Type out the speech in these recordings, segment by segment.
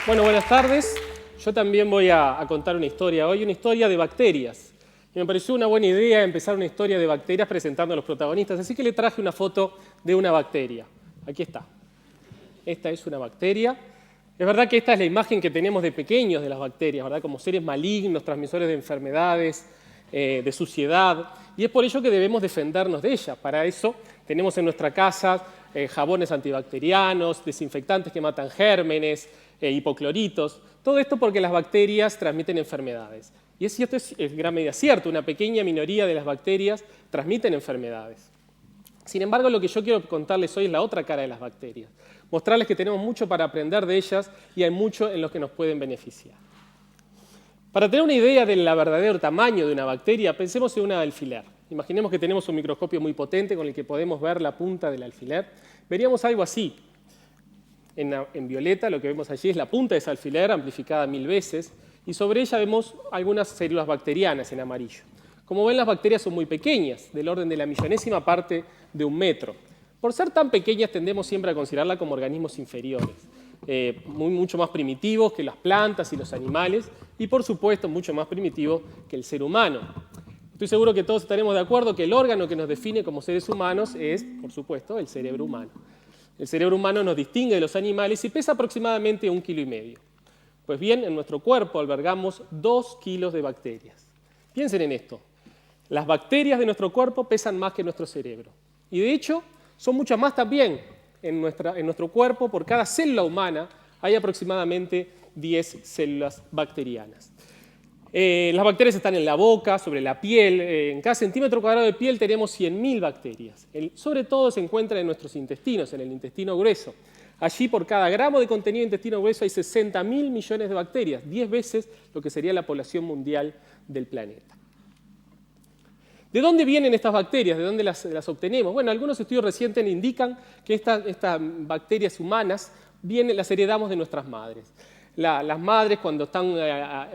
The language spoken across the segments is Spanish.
Bueno, buenas tardes. Yo también voy a contar una historia hoy, una historia de bacterias. Y me pareció una buena idea empezar una historia de bacterias presentando a los protagonistas, así que le traje una foto de una bacteria. Aquí está. Esta es una bacteria. Es verdad que esta es la imagen que tenemos de pequeños de las bacterias, ¿verdad? Como seres malignos, transmisores de enfermedades, de suciedad, y es por ello que debemos defendernos de ellas. Para eso tenemos en nuestra casa jabones antibacterianos, desinfectantes que matan gérmenes, hipocloritos, todo esto porque las bacterias transmiten enfermedades. Y es cierto, es en gran medida cierto, una pequeña minoría de las bacterias transmiten enfermedades. Sin embargo, lo que yo quiero contarles hoy es la otra cara de las bacterias, mostrarles que tenemos mucho para aprender de ellas y hay mucho en lo que nos pueden beneficiar. Para tener una idea del verdadero tamaño de una bacteria, pensemos en una alfiler. Imaginemos que tenemos un microscopio muy potente con el que podemos ver la punta del alfiler. Veríamos algo así. En violeta lo que vemos allí es la punta de ese alfiler amplificada 1000 veces y sobre ella vemos algunas células bacterianas en amarillo. Como ven, las bacterias son muy pequeñas, del orden de la millonésima parte de 1 metro. Por ser tan pequeñas tendemos siempre a considerarlas como organismos inferiores, mucho más primitivos que las plantas y los animales y por supuesto mucho más primitivos que el ser humano. Estoy seguro que todos estaremos de acuerdo que el órgano que nos define como seres humanos es, por supuesto, el cerebro humano. El cerebro humano nos distingue de los animales y pesa aproximadamente 1,5 kilos. Pues bien, en nuestro cuerpo albergamos 2 kilos de bacterias. Piensen en esto. Las bacterias de nuestro cuerpo pesan más que nuestro cerebro. Y de hecho, son muchas más también. En nuestro cuerpo, por cada célula humana, hay aproximadamente 10 células bacterianas. Las bacterias están en la boca, sobre la piel. En cada centímetro cuadrado de piel tenemos 100.000 bacterias. Sobre todo se encuentran en nuestros intestinos, en el intestino grueso. Allí, por cada gramo de contenido de intestino grueso, hay 60.000 millones de bacterias, 10 veces lo que sería la población mundial del planeta. ¿De dónde vienen estas bacterias? ¿De dónde las obtenemos? Bueno, algunos estudios recientes indican que estas bacterias humanas las heredamos de nuestras madres. Las madres, cuando están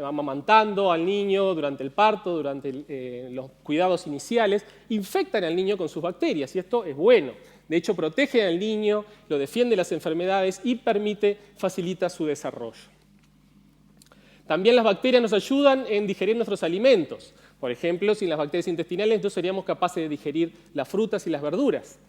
amamantando al niño durante el parto, durante los cuidados iniciales, infectan al niño con sus bacterias, y esto es bueno. De hecho, protege al niño, lo defiende de las enfermedades y facilita su desarrollo. También las bacterias nos ayudan en digerir nuestros alimentos. Por ejemplo, sin las bacterias intestinales no seríamos capaces de digerir las frutas y las verduras.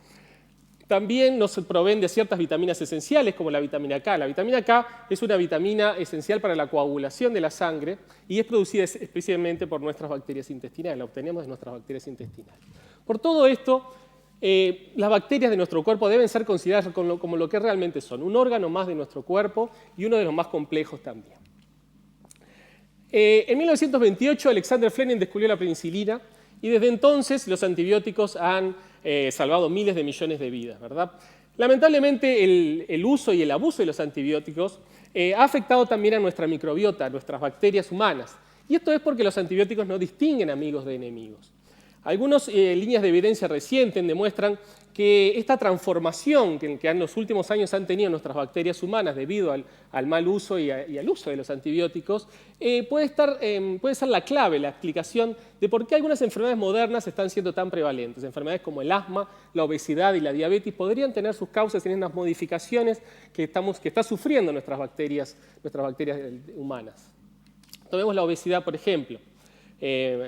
También nos proveen de ciertas vitaminas esenciales, como la vitamina K. La vitamina K es una vitamina esencial para la coagulación de la sangre y es producida especialmente por nuestras bacterias intestinales. La obtenemos de nuestras bacterias intestinales. Por todo esto, las bacterias de nuestro cuerpo deben ser consideradas como lo que realmente son, un órgano más de nuestro cuerpo y uno de los más complejos también. En 1928, Alexander Fleming descubrió la penicilina y desde entonces los antibióticos han salvado miles de millones de vidas, ¿verdad? Lamentablemente, el uso y el abuso de los antibióticos ha afectado también a nuestra microbiota, a nuestras bacterias humanas. Y esto es porque los antibióticos no distinguen amigos de enemigos. Algunas líneas de evidencia recientes demuestran que esta transformación que en los últimos años han tenido nuestras bacterias humanas debido al mal uso y al uso de los antibióticos puede ser la clave, la explicación de por qué algunas enfermedades modernas están siendo tan prevalentes. Enfermedades como el asma, la obesidad y la diabetes podrían tener sus causas en unas modificaciones que están sufriendo nuestras bacterias humanas. Tomemos la obesidad, por ejemplo.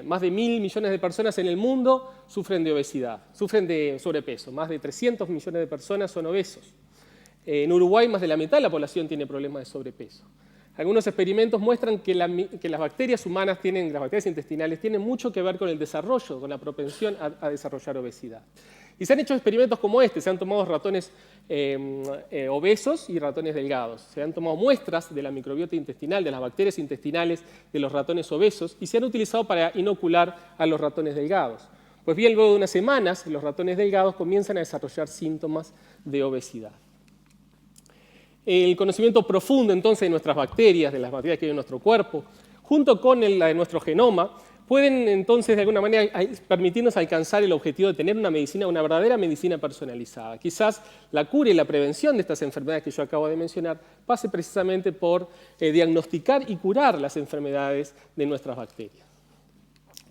Más de 1.000 millones de personas en el mundo sufren de obesidad, sufren de sobrepeso. Más de 300 millones de personas son obesos. En Uruguay, más de la mitad de la población tiene problemas de sobrepeso. Algunos experimentos muestran que las bacterias humanas, las bacterias intestinales, tienen mucho que ver con el desarrollo, con la propensión a desarrollar obesidad. Y se han hecho experimentos como este, se han tomado ratones obesos y ratones delgados. Se han tomado muestras de la microbiota intestinal, de las bacterias intestinales de los ratones obesos y se han utilizado para inocular a los ratones delgados. Pues bien, luego de unas semanas, los ratones delgados comienzan a desarrollar síntomas de obesidad. El conocimiento profundo entonces de nuestras bacterias, de las bacterias que hay en nuestro cuerpo, junto con la de nuestro genoma, pueden entonces de alguna manera permitirnos alcanzar el objetivo de tener una verdadera medicina personalizada. Quizás la cura y la prevención de estas enfermedades que yo acabo de mencionar pase precisamente por diagnosticar y curar las enfermedades de nuestras bacterias.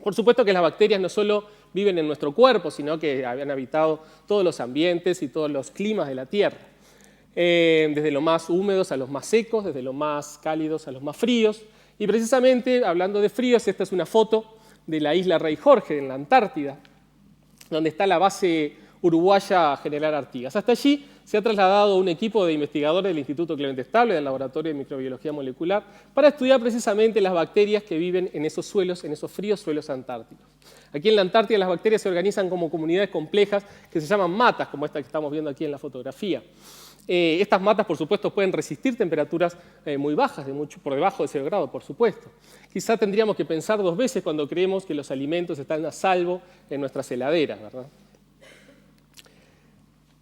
Por supuesto que las bacterias no solo viven en nuestro cuerpo, sino que han habitado todos los ambientes y todos los climas de la Tierra. desde los más húmedos a los más secos, desde los más cálidos a los más fríos. Y precisamente, hablando de fríos, esta es una foto de la isla Rey Jorge, en la Antártida, donde está la base uruguaya General Artigas. Hasta allí se ha trasladado un equipo de investigadores del Instituto Clemente Estable, del Laboratorio de Microbiología Molecular, para estudiar precisamente las bacterias que viven en esos suelos, en esos fríos suelos antárticos. Aquí en la Antártida las bacterias se organizan como comunidades complejas que se llaman matas, como esta que estamos viendo aquí en la fotografía. Estas matas, por supuesto, pueden resistir temperaturas muy bajas, por debajo de 0 grados, por supuesto. Quizá tendríamos que pensar 2 veces cuando creemos que los alimentos están a salvo en nuestras heladeras, ¿verdad?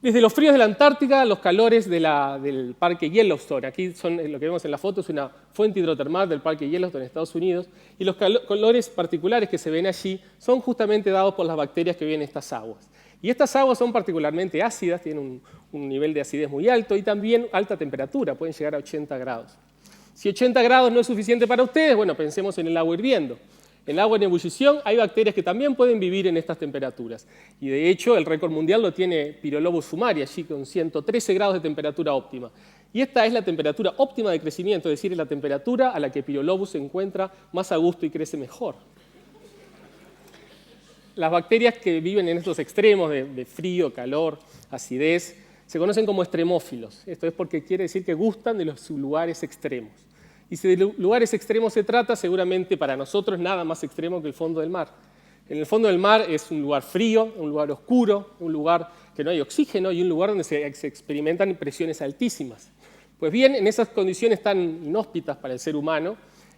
Desde los fríos de la Antártica, los calores del Parque Yellowstone. Aquí lo que vemos en la foto es una fuente hidrotermal del Parque Yellowstone en Estados Unidos. Y los calores particulares que se ven allí son justamente dados por las bacterias que viven en estas aguas. Y estas aguas son particularmente ácidas, tienen un nivel de acidez muy alto y también alta temperatura, pueden llegar a 80 grados. Si 80 grados no es suficiente para ustedes, bueno, pensemos en el agua hirviendo. En el agua en ebullición hay bacterias que también pueden vivir en estas temperaturas. Y de hecho, el récord mundial lo tiene Pyrolobus fumari, allí con 113 grados de temperatura óptima. Y esta es la temperatura óptima de crecimiento, es decir, es la temperatura a la que Pyrolobus se encuentra más a gusto y crece mejor. Las bacterias que viven en estos extremos de frío, calor, acidez, se conocen como extremófilos. Esto es porque quiere decir que gustan de los lugares extremos. Y si de lugares extremos se trata, seguramente para nosotros nada más extremo que el fondo del mar. En el fondo del mar es un lugar frío, un lugar oscuro, un lugar que no hay oxígeno y un lugar donde se experimentan presiones altísimas. Pues bien, en esas condiciones tan inhóspitas para el ser humano,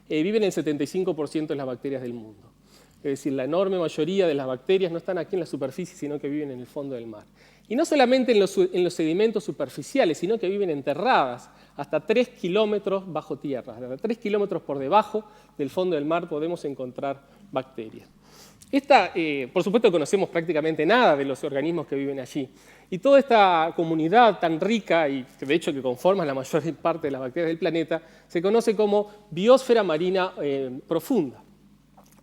viven el 75% de las bacterias del mundo. Es decir, la enorme mayoría de las bacterias no están aquí en la superficie, sino que viven en el fondo del mar. Y no solamente en los sedimentos superficiales, sino que viven enterradas hasta 3 kilómetros bajo tierra. Hasta 3 kilómetros por debajo del fondo del mar podemos encontrar bacterias. Por supuesto, conocemos prácticamente nada de los organismos que viven allí. Y toda esta comunidad tan rica, y que de hecho que conforma la mayor parte de las bacterias del planeta, se conoce como biosfera marina profunda.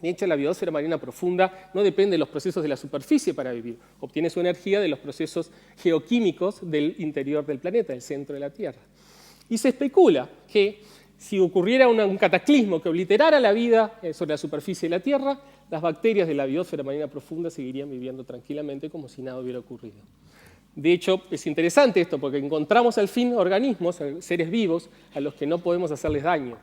De hecho, la biosfera marina profunda no depende de los procesos de la superficie para vivir. Obtiene su energía de los procesos geoquímicos del interior del planeta, del centro de la Tierra. Y se especula que si ocurriera un cataclismo que obliterara la vida sobre la superficie de la Tierra, las bacterias de la biosfera marina profunda seguirían viviendo tranquilamente como si nada hubiera ocurrido. De hecho, es interesante esto porque encontramos al fin organismos, seres vivos, a los que no podemos hacerles daño.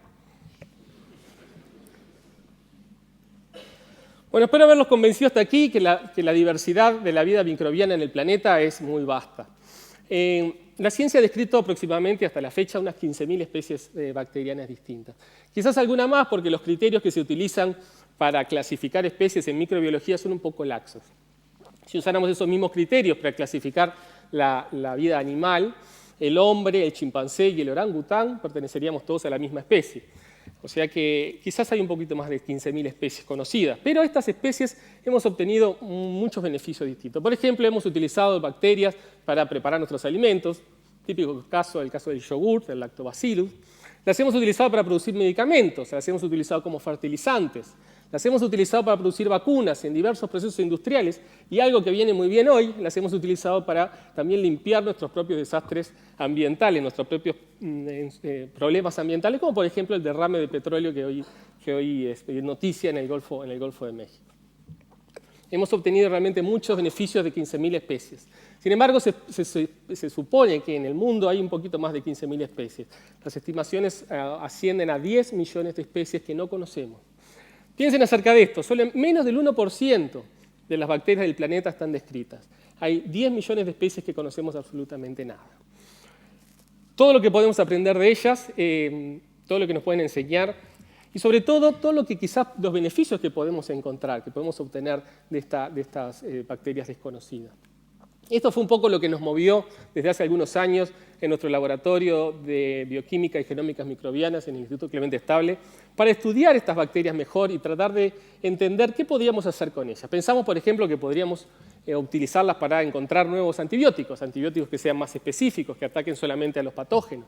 Bueno, espero haberlos convencido hasta aquí que la diversidad de la vida microbiana en el planeta es muy vasta. La ciencia ha descrito aproximadamente hasta la fecha unas 15.000 especies bacterianas distintas. Quizás alguna más porque los criterios que se utilizan para clasificar especies en microbiología son un poco laxos. Si usáramos esos mismos criterios para clasificar la vida animal, el hombre, el chimpancé y el orangután perteneceríamos todos a la misma especie. O sea que quizás hay un poquito más de 15.000 especies conocidas, pero estas especies hemos obtenido muchos beneficios distintos. Por ejemplo, hemos utilizado bacterias para preparar nuestros alimentos, típico caso, el caso del yogur, del lactobacillus. Las hemos utilizado para producir medicamentos, las hemos utilizado como fertilizantes, las hemos utilizado para producir vacunas en diversos procesos industriales y algo que viene muy bien hoy, las hemos utilizado para también limpiar nuestros propios desastres ambientales, nuestros propios problemas ambientales, como por ejemplo el derrame de petróleo que hoy es noticia en el Golfo de México. Hemos obtenido realmente muchos beneficios de 15.000 especies. Sin embargo, se supone que en el mundo hay un poquito más de 15.000 especies. Las estimaciones ascienden a 10 millones de especies que no conocemos. Piensen acerca de esto, solo menos del 1% de las bacterias del planeta están descritas. Hay 10 millones de especies que conocemos absolutamente nada. Todo lo que podemos aprender de ellas, todo lo que nos pueden enseñar, y sobre todo, todo lo que quizás los beneficios que podemos encontrar, que podemos obtener de estas bacterias desconocidas. Esto fue un poco lo que nos movió desde hace algunos años en nuestro laboratorio de bioquímica y genómicas microbianas en el Instituto Clemente Estable para estudiar estas bacterias mejor y tratar de entender qué podíamos hacer con ellas. Pensamos, por ejemplo, que podríamos utilizarlas para encontrar nuevos antibióticos que sean más específicos, que ataquen solamente a los patógenos,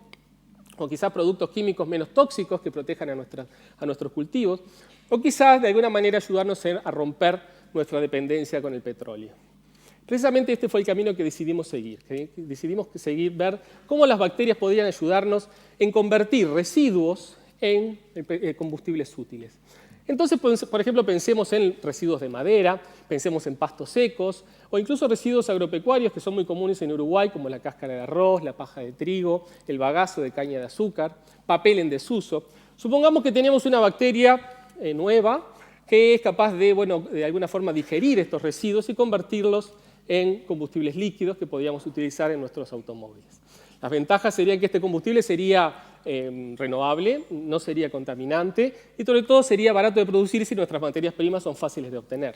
o quizás productos químicos menos tóxicos que protejan a nuestros cultivos, o quizás de alguna manera ayudarnos a romper nuestra dependencia con el petróleo. Precisamente este fue el camino que decidimos seguir. Ver cómo las bacterias podrían ayudarnos en convertir residuos en combustibles útiles. Entonces, por ejemplo, pensemos en residuos de madera, pensemos en pastos secos o incluso residuos agropecuarios que son muy comunes en Uruguay, como la cáscara de arroz, la paja de trigo, el bagazo de caña de azúcar, papel en desuso. Supongamos que tenemos una bacteria nueva que es capaz de, de alguna forma digerir estos residuos y convertirlos en combustibles líquidos que podríamos utilizar en nuestros automóviles. Las ventajas serían que este combustible sería renovable, no sería contaminante y sobre todo sería barato de producir si nuestras materias primas son fáciles de obtener.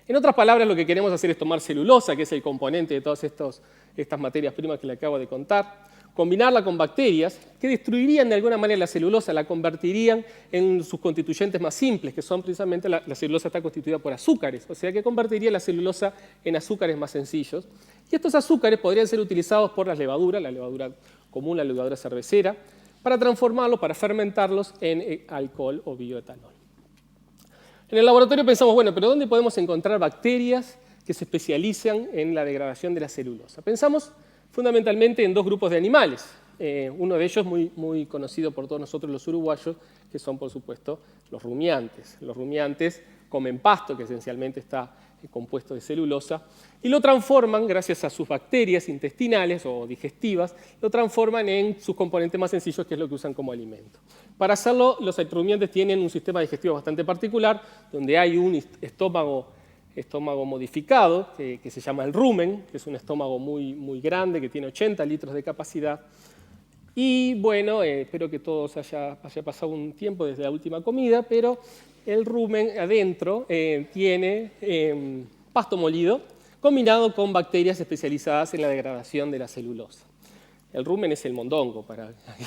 En otras palabras, lo que queremos hacer es tomar celulosa, que es el componente de todas estas materias primas que le acabo de contar, combinarla con bacterias que destruirían de alguna manera la celulosa, la convertirían en sus constituyentes más simples, que son precisamente la celulosa está constituida por azúcares, o sea que convertiría la celulosa en azúcares más sencillos. Y estos azúcares podrían ser utilizados por las levaduras, la levadura común, la levadura cervecera, para transformarlos, para fermentarlos en alcohol o bioetanol. En el laboratorio pensamos, bueno, pero ¿dónde podemos encontrar bacterias que se especializan en la degradación de la celulosa? Pensamos fundamentalmente en dos grupos de animales. Uno de ellos muy conocido por todos nosotros los uruguayos, que son, por supuesto, los rumiantes. Los rumiantes comen pasto, que esencialmente está compuesto de celulosa, y lo transforman, gracias a sus bacterias intestinales o digestivas, lo transforman en sus componentes más sencillos, que es lo que usan como alimento. Para hacerlo, los rumiantes tienen un sistema digestivo bastante particular, donde hay un estómago modificado, que se llama el rumen, que es un estómago muy grande, que tiene 80 litros de capacidad. Y bueno, espero que todos haya pasado un tiempo desde la última comida, pero el rumen adentro tiene pasto molido, combinado con bacterias especializadas en la degradación de la celulosa. El rumen es el mondongo, para que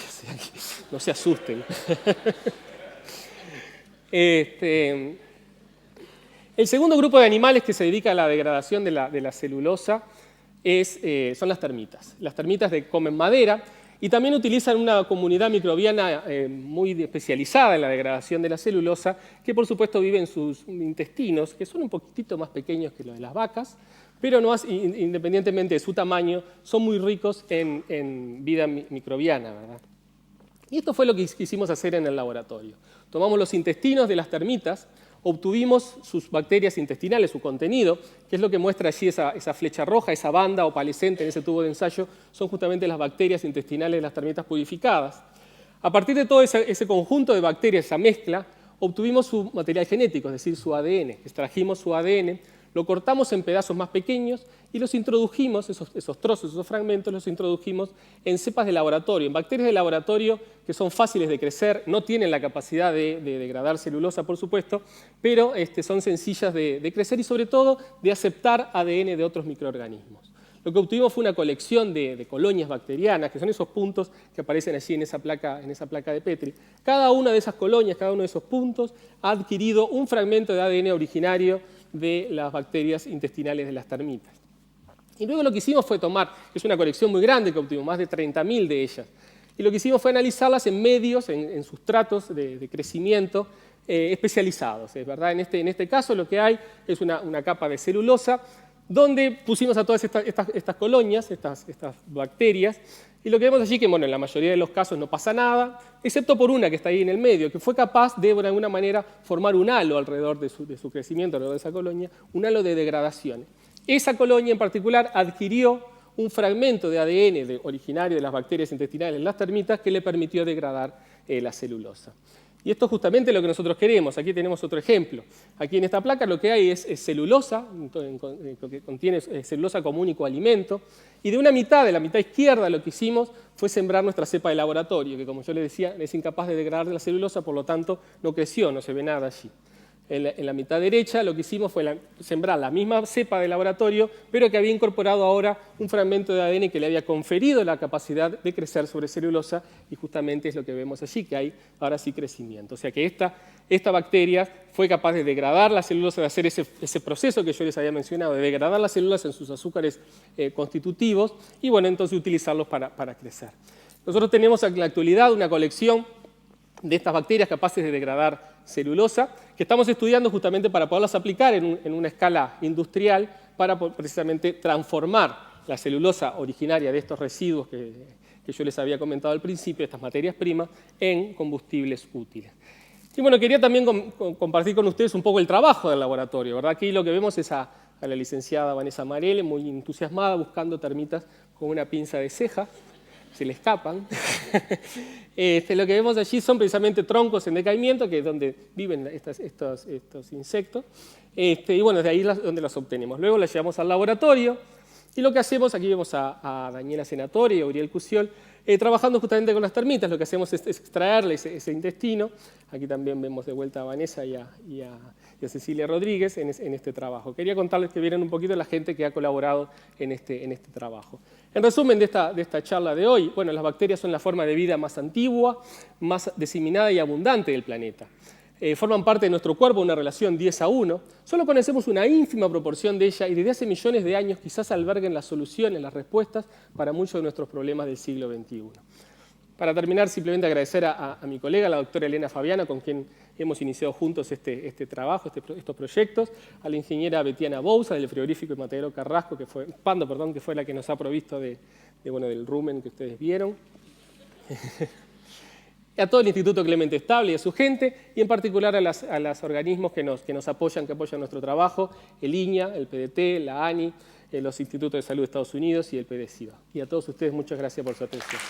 no se asusten. El segundo grupo de animales que se dedica a la degradación de la celulosa son las termitas. Las termitas comen madera y también utilizan una comunidad microbiana muy especializada en la degradación de la celulosa, que por supuesto vive en sus intestinos, que son un poquitito más pequeños que los de las vacas, pero independientemente de su tamaño, son muy ricos en vida microbiana, ¿verdad? Y esto fue lo que quisimos hacer en el laboratorio. Tomamos los intestinos de las termitas, obtuvimos sus bacterias intestinales, su contenido, que es lo que muestra allí esa flecha roja, esa banda opalescente en ese tubo de ensayo, son justamente las bacterias intestinales de las termitas purificadas. A partir de todo ese conjunto de bacterias, esa mezcla, obtuvimos su material genético, es decir, su ADN. Extrajimos su ADN, lo cortamos en pedazos más pequeños y los introdujimos, esos trozos, esos fragmentos, los introdujimos en cepas de laboratorio, en bacterias de laboratorio que son fáciles de crecer, no tienen la capacidad de degradar celulosa, por supuesto, pero son sencillas de crecer y sobre todo de aceptar ADN de otros microorganismos. Lo que obtuvimos fue una colección de colonias bacterianas, que son esos puntos que aparecen allí en esa placa de Petri. Cada una de esas colonias, cada uno de esos puntos ha adquirido un fragmento de ADN originario de las bacterias intestinales de las termitas. Y luego lo que hicimos fue tomar, es una colección muy grande que obtuvimos, más de 30.000 de ellas, y lo que hicimos fue analizarlas en medios, en sustratos de crecimiento especializados, ¿verdad? En este caso lo que hay es una capa de celulosa donde pusimos a todas estas colonias, estas bacterias, y lo que vemos allí que, bueno, en la mayoría de los casos no pasa nada, excepto por una que está ahí en el medio, que fue capaz de alguna manera formar un halo alrededor de su crecimiento, alrededor de esa colonia, un halo de degradación. Esa colonia en particular adquirió un fragmento de ADN originario de las bacterias intestinales en las termitas que le permitió degradar la celulosa. Y esto es justamente lo que nosotros queremos. Aquí tenemos otro ejemplo. Aquí en esta placa lo que hay es celulosa, que contiene celulosa como único alimento, y de la mitad izquierda lo que hicimos fue sembrar nuestra cepa de laboratorio, que como yo les decía es incapaz de degradar la celulosa, por lo tanto no creció, no se ve nada allí. En la mitad derecha lo que hicimos fue sembrar la misma cepa de laboratorio, pero que había incorporado ahora un fragmento de ADN que le había conferido la capacidad de crecer sobre celulosa, y justamente es lo que vemos allí, que hay ahora sí crecimiento. O sea que esta bacteria fue capaz de degradar la celulosa, de hacer ese proceso que yo les había mencionado, de degradar las células en sus azúcares constitutivos, y bueno, entonces utilizarlos para crecer. Nosotros tenemos en la actualidad una colección de estas bacterias capaces de degradar celulosa, que estamos estudiando justamente para poderlas aplicar en una escala industrial para precisamente transformar la celulosa originaria de estos residuos que yo les había comentado al principio, estas materias primas, en combustibles útiles. Y bueno, quería también compartir con ustedes un poco el trabajo del laboratorio, ¿verdad? Aquí lo que vemos es a la licenciada Vanessa Marelle, muy entusiasmada, buscando termitas con una pinza de ceja. Se le escapan. Lo que vemos allí son precisamente troncos en decaimiento, que es donde viven estos insectos. Y bueno, de ahí es donde los obtenemos. Luego las llevamos al laboratorio y lo que hacemos, aquí vemos a Daniela Senatore y a Uriel Cusiol, trabajando justamente con las termitas. Lo que hacemos es extraerle ese intestino. Aquí también vemos de vuelta a Vanessa y a Cecilia Rodríguez en este trabajo. Quería contarles que vieran un poquito la gente que ha colaborado en este trabajo. En resumen de esta charla de hoy, bueno, las bacterias son la forma de vida más antigua, más diseminada y abundante del planeta. Forman parte de nuestro cuerpo una relación 10:1. Solo conocemos una ínfima proporción de ella y desde hace millones de años quizás alberguen las soluciones, las respuestas para muchos de nuestros problemas del siglo XXI. Para terminar, simplemente agradecer a mi colega, la doctora Elena Fabiana, con quien hemos iniciado juntos este trabajo, estos proyectos, a la ingeniera Betiana Bouza, del frigorífico y matadero Carrasco, Pando, que fue la que nos ha provisto del rumen que ustedes vieron. A todo el Instituto Clemente Estable y a su gente, y en particular a los organismos que nos apoyan, que apoyan nuestro trabajo, el INIA, el PDT, la ANI, los Institutos de Salud de Estados Unidos y el PDCIVA. Y a todos ustedes, muchas gracias por su atención.